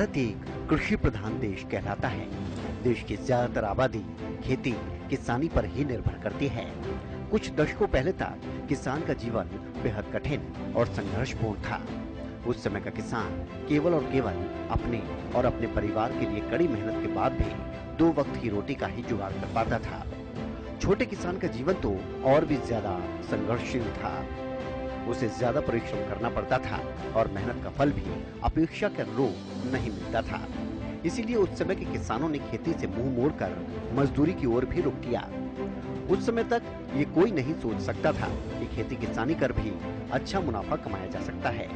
भारत एक कृषि प्रधान देश कहलाता है। देश की ज्यादातर आबादी खेती किसानी पर ही निर्भर करती है। कुछ दशकों पहले तक किसान का जीवन बेहद कठिन और संघर्षपूर्ण था। उस समय का किसान केवल और केवल अपने और अपने परिवार के लिए कड़ी मेहनत के बाद भी 2 वक्त की रोटी का ही जुगाड़ कर पाता था। छोटे किसान का जीवन तो और भी ज्यादा संघर्षशील था। उसे ज्यादा परिश्रम करना पड़ता था और मेहनत का फल भी अपेक्षा के अनुरूप नहीं मिलता था। इसीलिए उस समय के किसानों ने खेती से मुंह मोड़कर मजदूरी की ओर भी रुख किया। उस समय तक ये कोई नहीं सोच सकता था कि खेती किसानी कर भी अच्छा मुनाफा कमाया जा सकता है।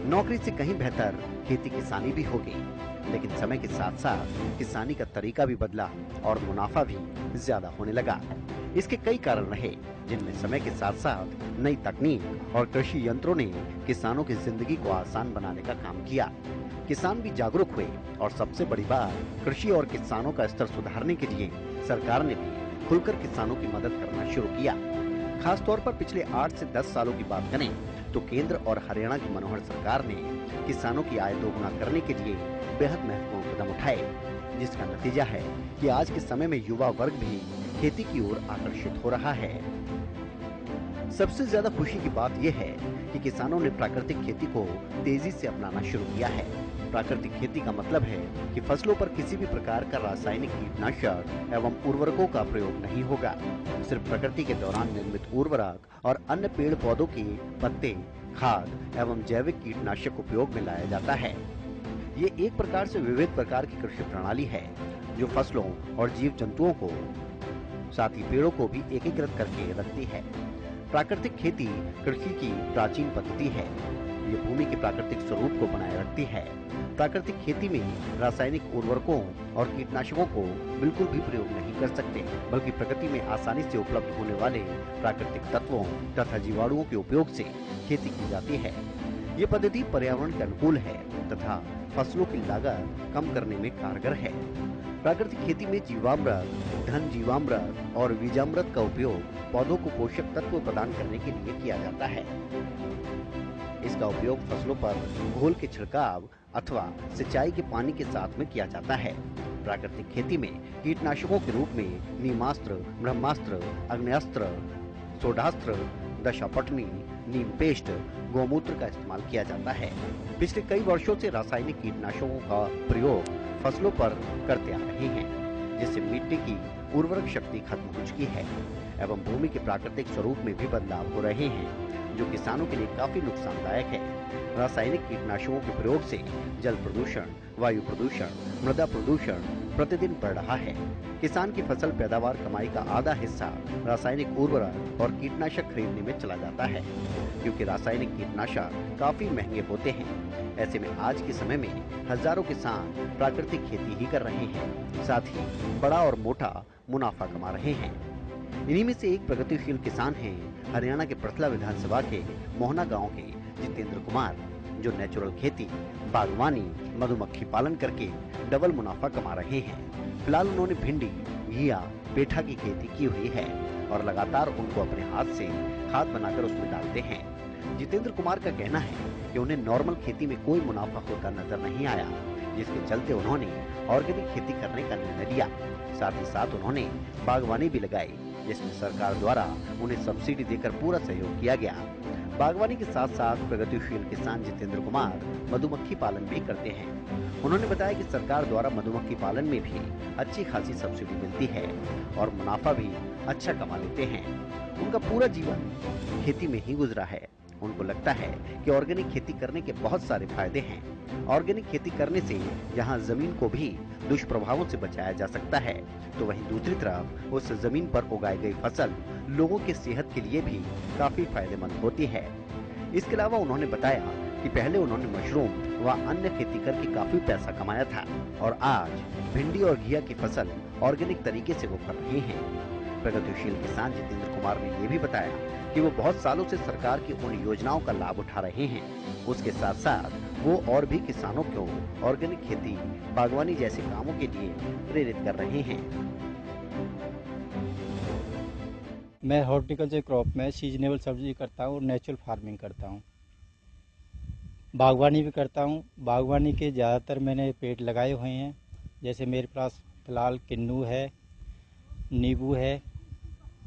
नौकरी से कहीं बेहतर खेती किसानी भी होगी। लेकिन समय के साथ साथ किसानी का तरीका भी बदला और मुनाफा भी ज्यादा होने लगा। इसके कई कारण रहे, जिनमें समय के साथ साथ नई तकनीक और कृषि यंत्रों ने किसानों की जिंदगी को आसान बनाने का काम किया। किसान भी जागरूक हुए और सबसे बड़ी बात, कृषि और किसानों का स्तर सुधारने के लिए सरकार ने भी खुलकर किसानों की मदद करना शुरू किया। खास तौर पर पिछले 8 से 10 सालों की बात करें तो केंद्र और हरियाणा की मनोहर सरकार ने किसानों की आय दोगुना करने के लिए बेहद महत्वपूर्ण कदम उठाए, जिसका नतीजा है कि आज के समय में युवा वर्ग भी खेती की ओर आकर्षित हो रहा है। सबसे ज्यादा खुशी की बात यह है कि किसानों ने प्राकृतिक खेती को तेजी से अपनाना शुरू किया है। प्राकृतिक खेती का मतलब है कि फसलों पर किसी भी प्रकार का रासायनिक कीटनाशक एवं उर्वरकों का प्रयोग नहीं होगा। सिर्फ प्रकृति के दौरान निर्मित उर्वरक और अन्य पेड़ पौधों के पत्ते, खाद एवं जैविक कीटनाशक उपयोग में लाया जाता है। ये एक प्रकार से विविध प्रकार की कृषि प्रणाली है जो फसलों और जीव जंतुओं को साथ ही पेड़ों को भी एकीकृत करके रखती है। प्राकृतिक खेती कृषि की प्राचीन पद्धति है। ये भूमि के प्राकृतिक स्वरूप को बनाए रखती है। प्राकृतिक खेती में रासायनिक उर्वरकों और कीटनाशकों को बिल्कुल भी प्रयोग नहीं कर सकते, बल्कि प्रकृति में आसानी से उपलब्ध होने वाले प्राकृतिक तत्वों तथा जीवाणुओं के उपयोग से खेती की जाती है। ये पद्धति पर्यावरण के अनुकूल है तथा फसलों की लागत कम करने में कारगर है। प्राकृतिक खेती में जीवामृत, घन जीवामृत और बीजामृत का उपयोग पौधों को पोषक तत्व प्रदान करने के लिए किया जाता है। इसका उपयोग फसलों पर घोल के छिड़काव अथवा सिंचाई के पानी के साथ में किया जाता है। प्राकृतिक खेती में कीटनाशकों के रूप में नीमास्त्र, ब्रह्मास्त्र, अग्नेयास्त्र, सोडास्त्र, दशापटनी, नीम पेस्ट, गौमूत्र का इस्तेमाल किया जाता है। पिछले कई वर्षों से रासायनिक कीटनाशकों का प्रयोग फसलों पर करते आ रहे हैं, जिससे मिट्टी की उर्वरक शक्ति खत्म हो चुकी है एवं भूमि के प्राकृतिक स्वरूप में भी बदलाव हो रहे हैं, जो किसानों के लिए काफी नुकसानदायक है। रासायनिक कीटनाशकों के प्रयोग से जल प्रदूषण, वायु प्रदूषण, मृदा प्रदूषण प्रतिदिन बढ़ रहा है। किसान की फसल पैदावार कमाई का आधा हिस्सा रासायनिक उर्वरक और कीटनाशक खरीदने में चला जाता है, क्योंकि रासायनिक कीटनाशक काफी महंगे होते हैं। ऐसे में आज के समय में हजारों किसान प्राकृतिक खेती ही कर रहे हैं, साथ ही बड़ा और मोटा मुनाफा कमा रहे हैं। इन्हीं में से एक प्रगतिशील किसान हैं हरियाणा के पृथला विधानसभा के मोहना गांव के जितेंद्र कुमार, जो नेचुरल खेती, बागवानी, मधुमक्खी पालन करके डबल मुनाफा कमा रहे हैं। फिलहाल उन्होंने भिंडी, घिया, पेठा की खेती की हुई है और लगातार उनको अपने हाथ से खाद बनाकर उसमें डालते हैं। जितेंद्र कुमार का कहना है कि उन्हें नॉर्मल खेती में कोई मुनाफा होता नजर नहीं आया, जिसके चलते उन्होंने ऑर्गेनिक खेती करने का निर्णय लिया। साथ ही साथ उन्होंने बागवानी भी लगाई, जिसमें सरकार द्वारा उन्हें सब्सिडी देकर पूरा सहयोग किया गया। बागवानी के साथ साथ प्रगतिशील किसान जितेंद्र कुमार मधुमक्खी पालन भी करते हैं। उन्होंने बताया कि सरकार द्वारा मधुमक्खी पालन में भी अच्छी खासी सब्सिडी मिलती है और मुनाफा भी अच्छा कमा लेते हैं। उनका पूरा जीवन खेती में ही गुजरा है। उनको लगता है कि ऑर्गेनिक खेती करने के बहुत सारे फायदे हैं। ऑर्गेनिक खेती करने से जहां जमीन को भी दुष्प्रभावों से बचाया जा सकता है, तो वहीं दूसरी तरफ उस जमीन पर उगाई गई फसल लोगों की सेहत के लिए भी काफी फायदेमंद होती है। इसके अलावा उन्होंने बताया कि पहले उन्होंने मशरूम व अन्य खेती करके काफी पैसा कमाया था और आज भिंडी और घिया की फसल ऑर्गेनिक तरीके से वो कर रहे हैं। प्रगतिशील किसान जितेंद्र कुमार ने ये भी बताया कि वो बहुत सालों से सरकार की उन योजनाओं का लाभ उठा रहे हैं। उसके साथ साथ वो और भी किसानों को ऑर्गेनिक खेती, बागवानी जैसे कामों के लिए प्रेरित कर रहे हैं। मैं हॉर्टिकल्चर क्रॉप में सीजनेबल सब्जी करता हूँ और नेचुरल फार्मिंग करता हूँ। बागवानी भी करता हूँ। बागवानी के ज़्यादातर मैंने पेड़ लगाए हुए हैं। जैसे मेरे पास फ़िलहाल किन्नू है, नींबू है,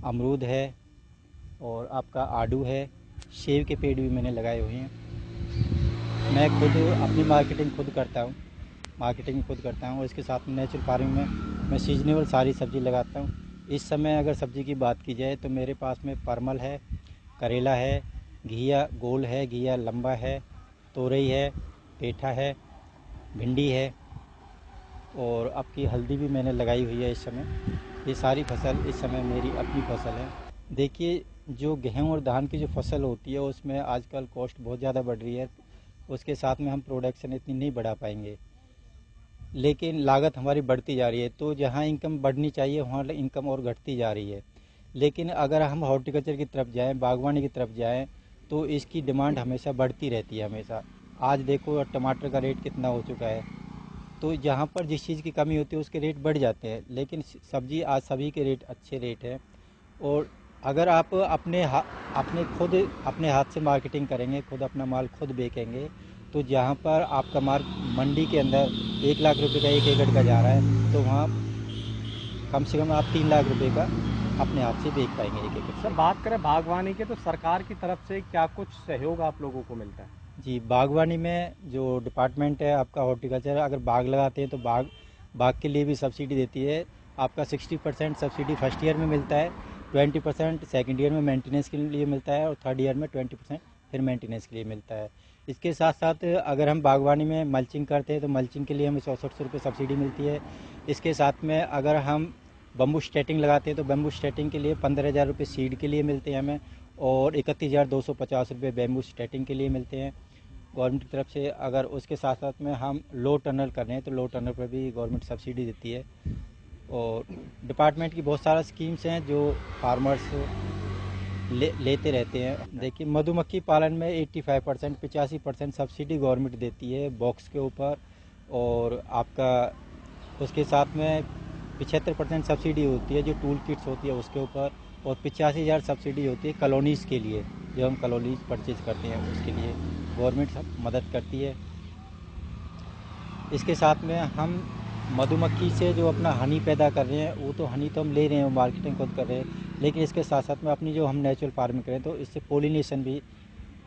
अमरूद है और आपका आड़ू है। सेब के पेड़ भी मैंने लगाए हुए हैं। मैं खुद अपनी मार्केटिंग खुद करता हूँ। और इसके साथ में नेचुरल फार्मिंग में मैं सीजनेबल सारी सब्ज़ी लगाता हूँ। इस समय अगर सब्ज़ी की बात की जाए तो मेरे पास में परमल है, करेला है, घिया गोल है, घिया लंबा है, तोरई है, पेठा है, भिंडी है और आपकी हल्दी भी मैंने लगाई हुई है इस समय। ये सारी फसल इस समय मेरी अपनी फसल है। देखिए, जो गेहूँ और धान की जो फसल होती है उसमें आजकल कॉस्ट बहुत ज़्यादा बढ़ रही है। उसके साथ में हम प्रोडक्शन इतनी नहीं बढ़ा पाएंगे, लेकिन लागत हमारी बढ़ती जा रही है। तो जहाँ इनकम बढ़नी चाहिए वहाँ इनकम और घटती जा रही है। लेकिन अगर हम हॉर्टिकल्चर की तरफ जाएँ, बागवानी की तरफ जाएँ, तो इसकी डिमांड हमेशा बढ़ती रहती है हमेशा। आज देखो टमाटर का रेट कितना हो चुका है। तो जहाँ पर जिस चीज़ की कमी होती है उसके रेट बढ़ जाते हैं, लेकिन सब्जी आज सभी के रेट अच्छे रेट हैं। और अगर आप अपने हाथ से मार्केटिंग करेंगे, खुद अपना माल खुद बेचेंगे, तो जहाँ पर आपका माल मंडी के अंदर 1 लाख रुपए का 1 एकड़ का जा रहा है, तो वहाँ कम से कम आप 3 लाख रुपए का अपने हाथ से बेच पाएंगे 1 एकड़ सर, से। बात करें बागवानी के तो सरकार की तरफ से क्या कुछ सहयोग आप लोगों को मिलता है? जी, बागवानी में जो डिपार्टमेंट है आपका हॉर्टिकल्चर, अगर बाग लगाते हैं तो बाग के लिए भी सब्सिडी देती है। आपका 60% सब्सिडी फर्स्ट ईयर में मिलता है, 20% सेकेंड ईयर में मेंटेनेंस के लिए मिलता है और थर्ड ईयर में 20% फिर मेंटेनेंस के लिए मिलता है। इसके साथ साथ अगर हम बागवानी में मल्चिंग करते हैं तो मल्चिंग के लिए हमें 100 रुपये सब्सिडी मिलती है। इसके साथ में अगर हम बम्बू स्टेटिंग लगाते हैं तो बम्बू स्टेटिंग के लिए 15,000 रुपये सीड के लिए मिलते हैं हमें और 31,250 रुपये बैम्बू स्टेटिंग के लिए मिलते हैं गवर्नमेंट की तरफ से। अगर उसके साथ साथ में हम लो टनल कर रहे हैं तो लो टनल पर भी गवर्नमेंट सब्सिडी देती है। और डिपार्टमेंट की बहुत सारा स्कीम्स हैं जो फार्मर्स लेते रहते हैं। देखिए, मधुमक्खी पालन में 85% 85% सब्सिडी गवर्नमेंट देती है बॉक्स के ऊपर। और आपका उसके साथ में 75% सब्सिडी होती है जो टूल किट्स होती है उसके ऊपर। और 85,000 सब्सिडी होती है कॉलोनीज़ के लिए, जो हम कॉलोनीज़ परचेज़ करते हैं उसके लिए गवर्नमेंट सब मदद करती है। इसके साथ में हम मधुमक्खी से जो अपना हनी पैदा कर रहे हैं, वो तो हनी तो हम ले रहे हैं, मार्केटिंग खुद कर रहे हैं, लेकिन इसके साथ साथ में अपनी जो हम नेचुरल फार्मिंग करें तो इससे पोलिनेशन भी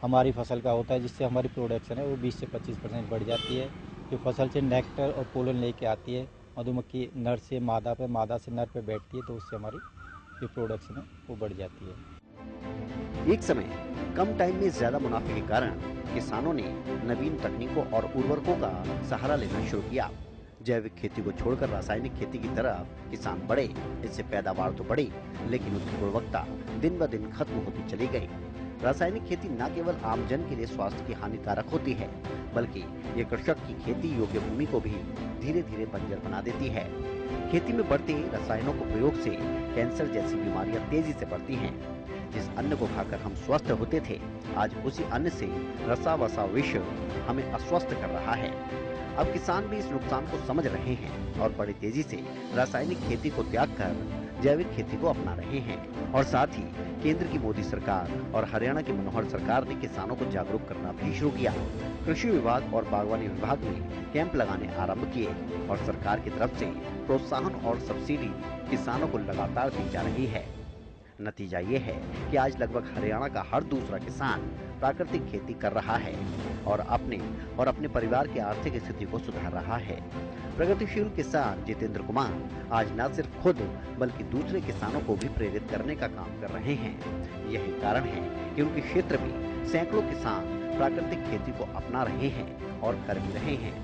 हमारी फसल का होता है, जिससे हमारी प्रोडक्शन है वो 20 से 25% बढ़ जाती है। जो फसल से नेक्टर और पोलन लेके आती है, मधुमक्खी नर से मादा पे, मादा से नर पे बैठती है, तो उससे हमारी जो प्रोडक्शन है वो बढ़ जाती है। एक समय कम टाइम में ज्यादा मुनाफे के कारण किसानों ने नवीन तकनीकों और उर्वरकों का सहारा लेना शुरू किया। जैविक खेती को छोड़कर रासायनिक खेती की तरफ किसान बढ़े। इससे पैदावार तो बढ़ी, लेकिन उसकी गुणवत्ता दिन ब दिन खत्म होती चली गई। रासायनिक खेती न केवल आमजन के लिए स्वास्थ्य की हानिकारक होती है, बल्कि ये कृषक की खेती योग्य भूमि को भी धीरे धीरे बंजर बना देती है। खेती में बढ़ते रसायनों के प्रयोग से कैंसर जैसी बीमारियां तेजी से बढ़ती हैं। जिस अन्न को खाकर हम स्वस्थ होते थे, आज उसी अन्न से रसा वसा विष हमें अस्वस्थ कर रहा है। अब किसान भी इस नुकसान को समझ रहे हैं और बड़ी तेजी से रासायनिक खेती को त्याग कर जैविक खेती को अपना रहे हैं। और साथ ही केंद्र की मोदी सरकार और हरियाणा की मनोहर सरकार ने किसानों को जागरूक करना भी शुरू किया। कृषि विभाग और बागवानी विभाग ने कैंप लगाने आरंभ किए और सरकार की तरफ से प्रोत्साहन और सब्सिडी किसानों को लगातार दी जा रही है। नतीजा ये है कि आज लगभग हरियाणा का हर दूसरा किसान प्राकृतिक खेती कर रहा है और अपने परिवार की आर्थिक स्थिति को सुधार रहा है। प्रगतिशील किसान जितेंद्र कुमार आज न सिर्फ खुद बल्कि दूसरे किसानों को भी प्रेरित करने का काम कर रहे हैं। यही कारण है कि उनके क्षेत्र में सैकड़ों किसान प्राकृतिक खेती को अपना रहे हैं और कर भी रहे हैं।